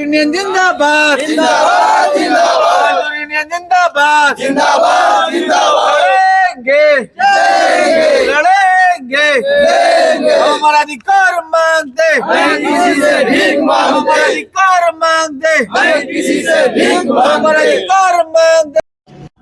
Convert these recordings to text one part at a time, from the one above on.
Union जिंदाबाद जिंदाबाद जिंदाबाद मजदूर यूनियन जिंदाबाद जिंदाबाद जिंदाबाद लड़ेंगे हम हमारा अधिकार मांगते किसी से भीख मांगते हमारा अधिकार मांगते किसी से भीख हमारा अधिकार मांगते।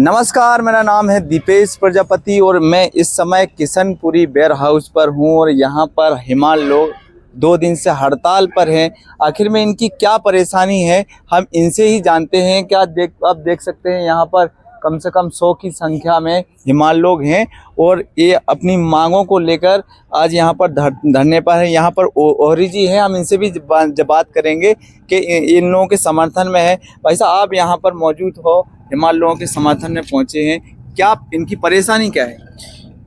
नमस्कार, मेरा नाम है दीपेश प्रजापति और मैं इस समय किशनपुरी वेयर हाउस पर हूं और यहां पर हिमाल लोग 2 दिन से हड़ताल पर हैं। आखिर में इनकी क्या परेशानी है हम इनसे ही जानते हैं। क्या आप देख सकते हैं यहाँ पर कम से कम 100 की संख्या में हिमाल लोग हैं और ये अपनी मांगों को लेकर आज यहाँ पर धरने पर है। यहाँ पर ओहरी जी हैं, हम इनसे भी बात करेंगे कि इन लोगों के समर्थन में है। भाई साहब, आप यहाँ पर मौजूद हो, हिमाल लोगों के समर्थन में पहुँचे हैं, क्या इनकी परेशानी क्या है?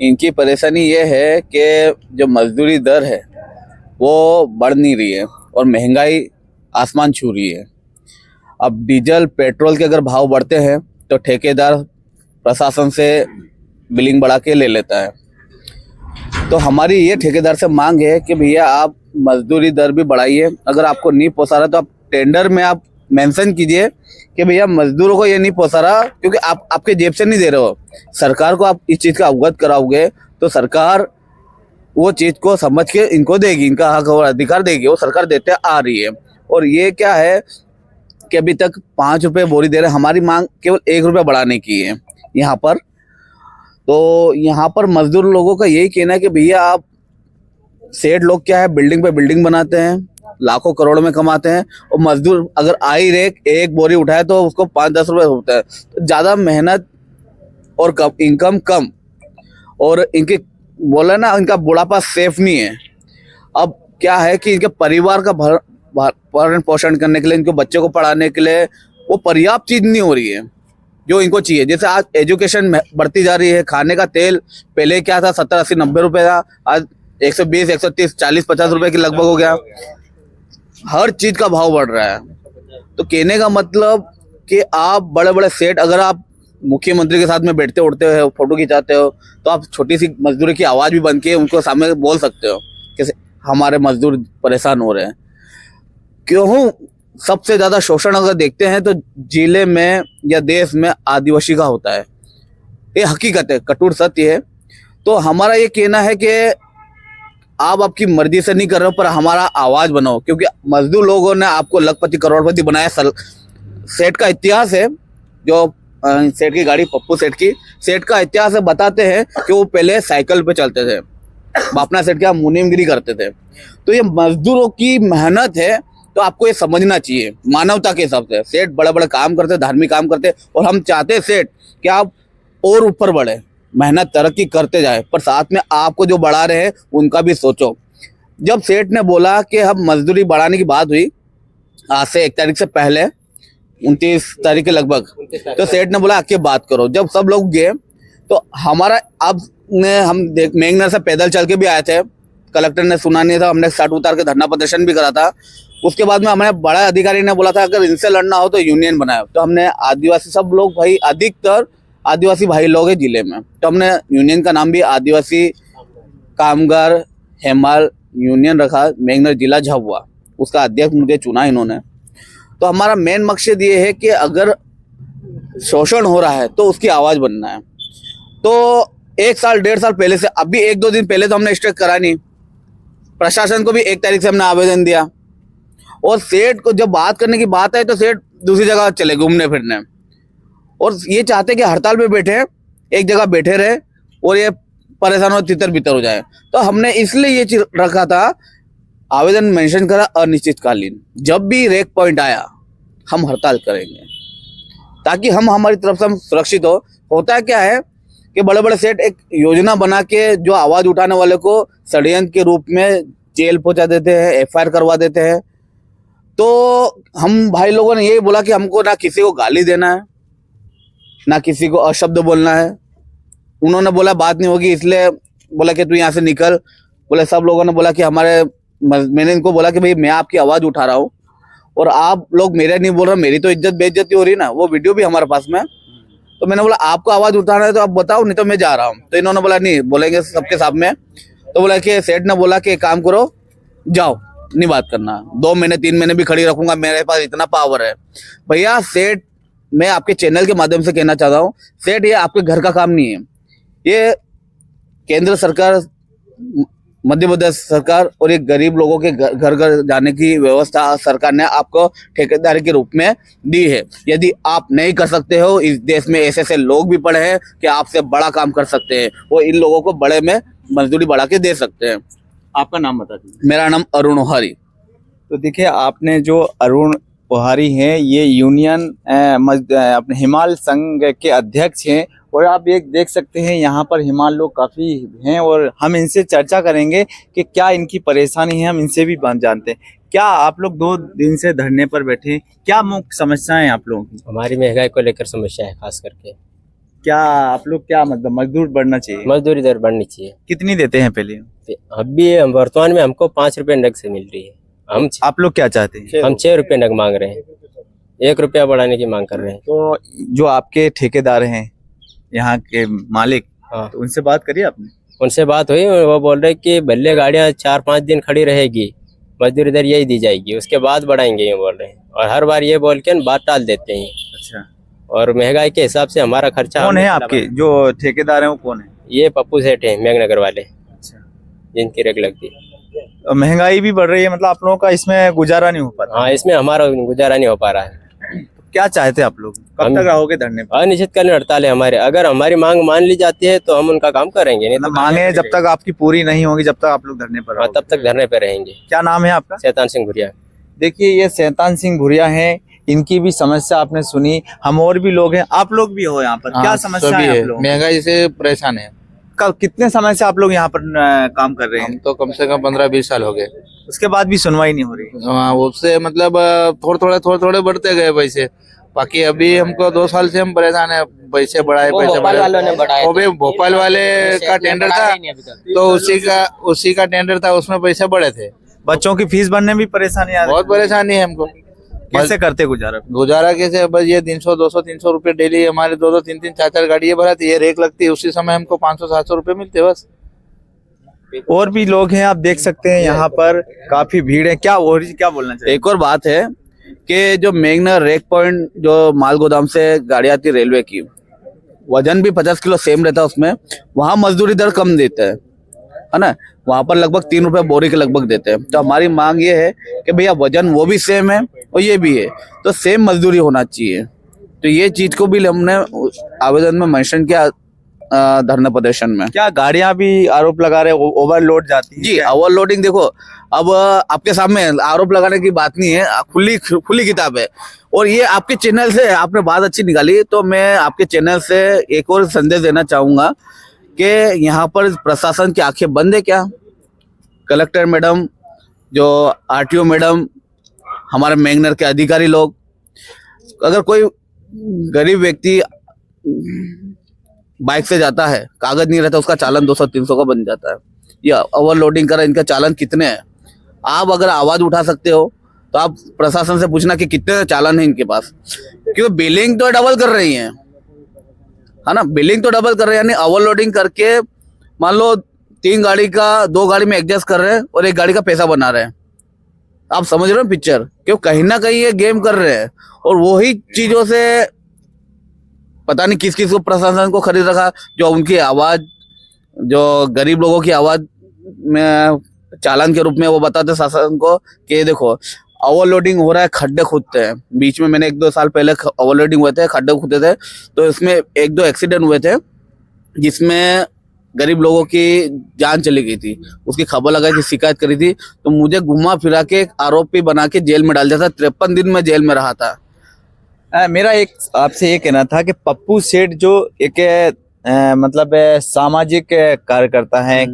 इनकी परेशानी ये है कि जो मजदूरी दर है वो बढ़ नहीं रही है और महंगाई आसमान छू रही है। अब डीजल पेट्रोल के अगर भाव बढ़ते हैं तो ठेकेदार प्रशासन से बिलिंग बढ़ा के ले लेता है। तो हमारी ये ठेकेदार से मांग है कि भैया आप मजदूरी दर भी बढ़ाइए। अगर आपको नहीं पोसा रहा तो आप टेंडर में आप मेंशन कीजिए कि भैया मजदूरों को ये नहीं पोसा रहा, क्योंकि आप आपके जेब से नहीं दे रहे हो। सरकार को आप इस चीज़ का अवगत कराओगे तो सरकार वो चीज़ को समझ के इनको देगी, इनका हक और अधिकार देगी। वो सरकार देते आ रही है। और ये क्या है कि अभी तक 5 रुपये बोरी दे रहे हैं। हमारी मांग केवल 1 रुपया बढ़ाने की है यहाँ पर। तो यहाँ पर मजदूर लोगों का यही कहना है कि भैया आप सेठ लोग क्या है, बिल्डिंग पे बिल्डिंग बनाते हैं, लाखों करोड़ में कमाते हैं और मजदूर अगर आई रेक एक बोरी उठाए तो उसको 5-10 रुपये होता है। तो ज़्यादा मेहनत और कम इनकम कम, और इनके बोला ना इनका बुढ़ापा सेफ नहीं है। अब क्या है कि इनके परिवार का भरण पोषण करने के लिए, इनके बच्चों को पढ़ाने के लिए वो पर्याप्त चीज़ नहीं हो रही है जो इनको चाहिए। जैसे आज एजुकेशन बढ़ती जा रही है, खाने का तेल पहले क्या था 70, 80, 90 रुपये था, आज 120, 130, 40, 50 रुपये के लगभग हो गया। हर चीज़ का भाव बढ़ रहा है। तो कहने का मतलब कि आप बड़े बड़े सेठ, अगर आप मुख्यमंत्री के साथ में बैठते उठते हो, फोटो खिंचाते हो, तो आप छोटी सी मजदूरी की आवाज़ भी बन के उनको सामने बोल सकते हो कि हमारे मजदूर परेशान हो रहे हैं। क्यों? सबसे ज़्यादा शोषण अगर देखते हैं तो जिले में या देश में आदिवासी का होता है। ये हकीकत है, कटुर सत्य है। तो हमारा ये कहना है कि आप आपकी मर्जी से नहीं कर रहे हो, पर हमारा आवाज़ बनाओ, क्योंकि मजदूर लोगों ने आपको लखपति करोड़पति बनाया। सेठ का इतिहास है, जो सेठ की गाड़ी पप्पू सेठ की, सेठ का इतिहास बताते हैं कि वो पहले साइकिल पे चलते थे, बापना सेठ क्या मुनीमगिरी करते थे। तो ये मजदूरों की मेहनत है, तो आपको ये समझना चाहिए मानवता के हिसाब से। सेठ बड़े बड़े काम करते, धार्मिक काम करते, और हम चाहते हैं सेठ कि आप और ऊपर बढ़े, मेहनत तरक्की करते जाए, पर साथ में आपको जो बढ़ा रहे हैं उनका भी सोचो। जब सेठ ने बोला कि हम मजदूरी बढ़ाने की बात हुई आज से 1 तारीख से पहले, 29 तारीख के लगभग, तो सेठ ने बोला आके बात करो। जब सब लोग गए तो हमारा अब ने हम मेघनगर से पैदल चल के भी आए थे, कलेक्टर ने सुना नहीं था, हमने शर्ट उतार के धरना प्रदर्शन भी करा था। उसके बाद में हमारे बड़ा अधिकारी ने बोला था अगर इनसे लड़ना हो तो यूनियन बनाओ। तो हमने आदिवासी सब लोग, भाई अधिकतर आदिवासी भाई लोग हैं जिले में, तो हमने यूनियन का नाम भी आदिवासी कामगार हिमाल यूनियन रखा। मेघनगर जिला झाबुआ, उसका अध्यक्ष मुझे चुना इन्होंने। तो हमारा मेन मकसद ये है कि अगर शोषण हो रहा है तो उसकी आवाज़ बनना है। तो 1 साल 1.5 साल पहले से, अभी 1-2 दिन पहले तो हमने स्ट्राइक करा नहीं, प्रशासन को भी 1 तारीख से हमने आवेदन दिया। और सेठ को जब बात करने की बात है तो सेठ दूसरी जगह चले घूमने फिरने, और ये चाहते कि हड़ताल पे बैठे, एक जगह बैठे रहे और ये परेशान हो, तितर बितर हो जाए। तो हमने इसलिए ये चीज रखा था, आवेदन मेंशन करा अनिश्चितकालीन, जब भी रेक पॉइंट आया हम हड़ताल करेंगे, ताकि हम हमारी तरफ से हम सुरक्षित हो। होता है क्या है कि बड़े बड़े सेठ एक योजना बना के जो आवाज़ उठाने वाले को षड्यंत्र के रूप में जेल पहुंचा देते हैं, FIR करवा देते हैं। तो हम भाई लोगों ने यही बोला कि हमको ना किसी को गाली देना है, ना किसी को अशब्द बोलना है। उन्होंने बोला बात नहीं होगी, इसलिए बोला कि तू यहाँ से निकल। बोले सब लोगों ने बोला कि मैंने इनको बोला कि भाई मैं आपकी आवाज़ उठा रहा हूँ और आप लोग मेरे नहीं बोल रहे, मेरी तो इज्जत बेइज्जती हो रही ना। वो वीडियो भी हमारे पास में। तो मैंने बोला आपको आवाज़ उठाना है तो आप बताओ, नहीं तो मैं जा रहा हूँ। तो इन्होंने बोला नहीं बोलेंगे सबके सामने। तो बोला कि सेठ ने बोला कि एक काम करो, जाओ नहीं बात करना, 2 महीने 3 महीने भी खड़ी रखूंगा, मेरे पास इतना पावर है। भैया सेठ, मैं आपके चैनल के माध्यम से कहना चाहता हूँ, सेठ ये आपके घर का काम नहीं है, ये केंद्र सरकार, मध्य प्रदेश सरकार और ये गरीब लोगों के घर घर जाने की व्यवस्था सरकार ने आपको ठेकेदारी के रूप में दी है। यदि आप नहीं कर सकते हो, इस देश में ऐसे ऐसे लोग भी पड़े हैं कि आपसे बड़ा काम कर सकते हैं, वो इन लोगों को बड़े में मजदूरी बढ़ा के दे सकते हैं। आपका नाम बता दीजिए। मेरा नाम अरुण ओहारी। तो देखिए, आपने जो अरुण ओहारी हैं, ये यूनियन अपने हिमाल संघ के अध्यक्ष हैं, और आप एक देख सकते हैं यहाँ पर हिमाल लोग काफ़ी हैं, और हम इनसे चर्चा करेंगे कि क्या इनकी परेशानी है। हम इनसे भी जानते हैं। क्या आप लोग 2 दिन से धरने पर बैठे हैं, क्या मुख्य समस्याएं हैं आप लोगों की? हमारी महंगाई को लेकर समस्या है, खास करके। क्या आप लोग, क्या मतलब मजदूर बढ़ना चाहिए? मजदूरी दर बढ़नी चाहिए। कितनी देते हैं पहले? अभी वर्तमान में हमको 5 रुपए नग से मिल रही है। आप लोग क्या चाहते हैं? हम 6 रुपए नग मांग रहे हैं, 1 रुपया बढ़ाने की मांग कर रहे हैं। तो जो आपके ठेकेदार हैं, यहाँ के मालिक, हाँ, तो उनसे बात करिए आपने? उनसे बात हुई, वो बोल रहे कि भले गाड़ियाँ 4-5 दिन खड़ी रहेगी, मजदूरी दर यही दी जाएगी, उसके बाद बढ़ाएंगे, ये बोल रहे हैं। और हर बार ये बोल के बात टाल देते हैं। अच्छा, और महंगाई के हिसाब से हमारा खर्चा। कौन है आपके जो ठेकेदार हैं, वो कौन है? ये पप्पू सेठ है, मेघनगर वाले, अच्छा, जिनकी रेक लगती है। महंगाई भी बढ़ रही है, मतलब आप लोगों का इसमें गुजारा नहीं हो पाता? हाँ, इसमें हमारा गुजारा नहीं हो पा रहा है। क्या चाहते हैं आप लोग? कब तक रहोगे धरने पर? अनिश्चितकालीन हड़ताल है हमारे। अगर हमारी मांग मान ली जाती है तो हम उनका काम करेंगे, नहीं तो मांगे जब तक आपकी पूरी नहीं होगी, जब तक आप लोग धरने पर हाँ, रहोगे। तब तक धरने पे रहेंगे। क्या नाम है आपका? शैतान सिंह भुरिया। देखिए, ये शैतान सिंह भुरिया हैं, इनकी भी समस्या आपने सुनी। हम और भी लोग हैं, आप लोग भी हो यहाँ पर, क्या समस्या है आप लोग? महंगाई से परेशान है। कब, कितने समय से आप लोग यहाँ पर काम कर रहे हम हैं? तो कम से कम 15-20 साल हो गए। उसके बाद भी सुनवाई नहीं हो रही? हाँ, उससे मतलब थोड़े थोड़े बढ़ते गए पैसे। बाकी अभी हमको 2 साल से हम परेशान है, पैसे बढ़ाए, पैसे बढ़ाए। वो भी भोपाल वाले का टेंडर था, तो उसी का टेंडर था, उसमें पैसे बढ़े थे। बच्चों की फीस भरने में भी परेशानी आ रही है? बहुत परेशानी है हमको। कैसे करते गुजारा? गुजारा कैसे, बस ये 300, 200, 300 रुपए डेली हमारे 2-2, 3-3, 4-4 गाड़ियाँ भराती है, रेक लगती है, उसी समय हमको 500, 700 रुपए मिलते हैं बस। और भी लोग हैं, आप देख सकते हैं यहाँ पर काफी भीड़ है। क्या बोलना चाहिए? एक और बात है कि जो मेघना रेक पॉइंट, जो माल गोदाम से गाड़ी आती है रेलवे की, वजन भी 50 किलो सेम रहता है उसमें, वहाँ मजदूरी दर कम देते हैं, है ना। वहाँ पर लगभग 3 रुपए बोरी के लगभग देते हैं। तो हमारी मांग ये है कि भैया वजन वो भी सेम है और ये भी है, तो सेम मजदूरी होना चाहिए। तो ये चीज को भी हमने आवेदन में मेंशन किया धरना प्रदर्शन में। क्या गाड़ियां भी आरोप लगा रहे ओवरलोड जाती है? जी, ओवरलोडिंग देखो, अब आपके सामने आरोप लगाने की बात नहीं है, खुली किताब है। और ये आपके चैनल से आपने बात अच्छी निकाली, तो मैं आपके चैनल से एक और संदेश देना चाहूंगा कि यहाँ पर प्रशासन की आंखें बंद है क्या? कलेक्टर मैडम, जो आरटीओ मैडम, हमारे मेघनर के अधिकारी लोग, अगर कोई गरीब व्यक्ति बाइक से जाता है, कागज नहीं रहता, उसका चालान 200-300 का बन जाता है। या ओवरलोडिंग करा, इनका चालान कितने हैं? आप अगर आवाज उठा सकते हो तो आप प्रशासन से पूछना कि कितने चालान है इनके पास, क्योंकि बिलिंग तो डबल कर रही है ना, बिलिंग तो डबल कर रहे हैं, यानी ओवरलोडिंग करके मान लो 3 गाड़ी का 2 गाड़ी में एडजस्ट कर रहे हैं और 1 गाड़ी का पैसा बना रहे हैं। आप समझ रहे हो पिक्चर? क्यों कहीं ना कहीं ये गेम कर रहे हैं, और वही चीजों से पता नहीं किस किस को प्रशासन को खरीद रखा, जो उनकी आवाज, जो गरीब लोगों की आवाज में चालान के रूप में वो बताते शासन को कि देखो ओवरलोडिंग हो रहा है, खड्डे खुदते हैं। बीच में मैंने 1-2 साल पहले ओवरलोडिंग हुए थे, खड्डे खुदते थे, तो इसमें 1-2 एक्सीडेंट हुए थे जिसमें गरीब लोगों की जान चली गई थी। उसकी खबर लगाई थी, शिकायत करी थी, तो मुझे घुमा फिरा के एक आरोपी बना के जेल में डाल दिया था। 53 दिन में जेल में रहा था। मेरा एक आपसे ये कहना था कि पप्पू सेठ जो एक मतलब सामाजिक कार्यकर्ता है,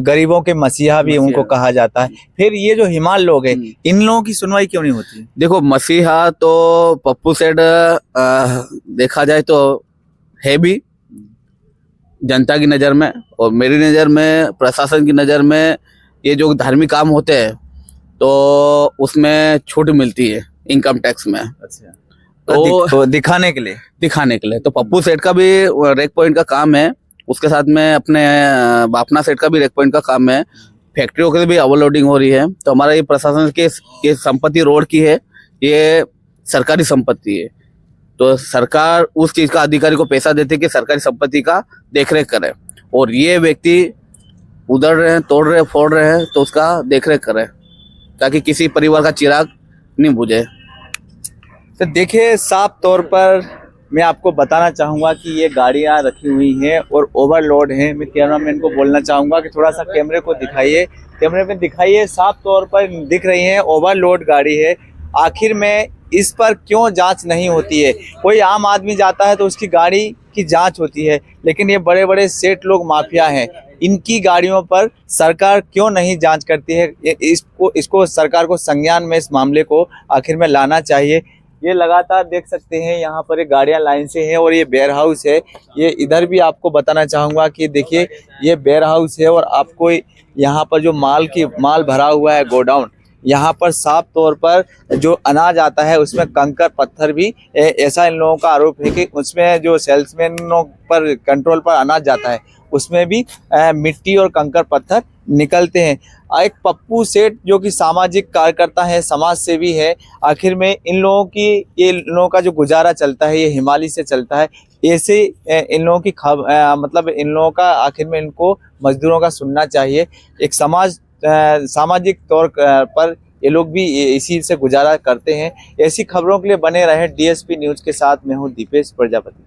गरीबों के मसीहा भी उनको कहा जाता है, फिर ये जो हिमाल लोग हैं, इन लोगों की सुनवाई क्यों नहीं होती? देखो, मसीहा तो पप्पू सेठ देखा जाए तो है भी जनता की नज़र में, और मेरी नज़र में, प्रशासन की नज़र में, ये जो धार्मिक काम होते हैं तो उसमें छूट मिलती है इनकम टैक्स में। अच्छा, तो दिखाने के लिए तो पप्पू सेठ का भी रेक पॉइंट का काम है, उसके साथ में अपने बापना सेठ का भी रेक पॉइंट का काम है। फैक्ट्रियों के भी ओवरलोडिंग हो रही है। तो हमारा ये प्रशासन के ये संपत्ति रोड की है, ये सरकारी संपत्ति है। तो सरकार उस चीज का अधिकारी को पैसा देती है कि सरकारी संपत्ति का देखरेख करे, और ये व्यक्ति उधर रहे हैं, तोड़ रहे हैं, फोड़ रहे हैं, तो उसका देखरेख करे ताकि किसी परिवार का चिराग नहीं बुझे। तो देखिए, साफ तौर पर मैं आपको बताना चाहूँगा कि ये गाड़ियाँ रखी हुई हैं और ओवरलोड हैं। मैं कैमरामैन को बोलना चाहूँगा कि थोड़ा सा कैमरे को दिखाइए, कैमरे में दिखाइए, साफ तौर पर दिख रही हैं ओवरलोड गाड़ी है। आखिर में इस पर क्यों जांच नहीं होती है? कोई आम आदमी जाता है तो उसकी गाड़ी की जांच होती है, लेकिन ये बड़े बड़े सेठ लोग माफिया हैं, इनकी गाड़ियों पर सरकार क्यों नहीं जांच करती है? इसको सरकार को संज्ञान में इस मामले को आखिर में लाना चाहिए। ये लगातार देख सकते हैं यहाँ पर ये गाड़ियाँ लाइन से हैं और ये वेयर हाउस है। ये इधर भी आपको बताना चाहूँगा कि देखिए, ये वेयर हाउस है और आपको यहाँ पर जो माल भरा हुआ है गोडाउन, यहाँ पर साफ तौर पर जो अनाज आता है उसमें कंकर पत्थर भी, ऐसा इन लोगों का आरोप है कि उसमें जो सेल्समैनों पर कंट्रोल पर अनाज जाता है उसमें भी मिट्टी और कंकर पत्थर निकलते हैं। एक पप्पू सेठ जो कि सामाजिक कार्यकर्ता है, समाज सेवी है, आखिर में इन लोगों का जो गुजारा चलता है ये हिमालय से चलता है। ऐसे इन लोगों की मतलब इन लोगों का आखिर में इनको मजदूरों का सुनना चाहिए। एक सामाजिक तौर पर ये लोग भी इसी से गुजारा करते हैं। ऐसी खबरों के लिए बने रहे DSP न्यूज़ के साथ। मैं हूँ दीपेश प्रजापति।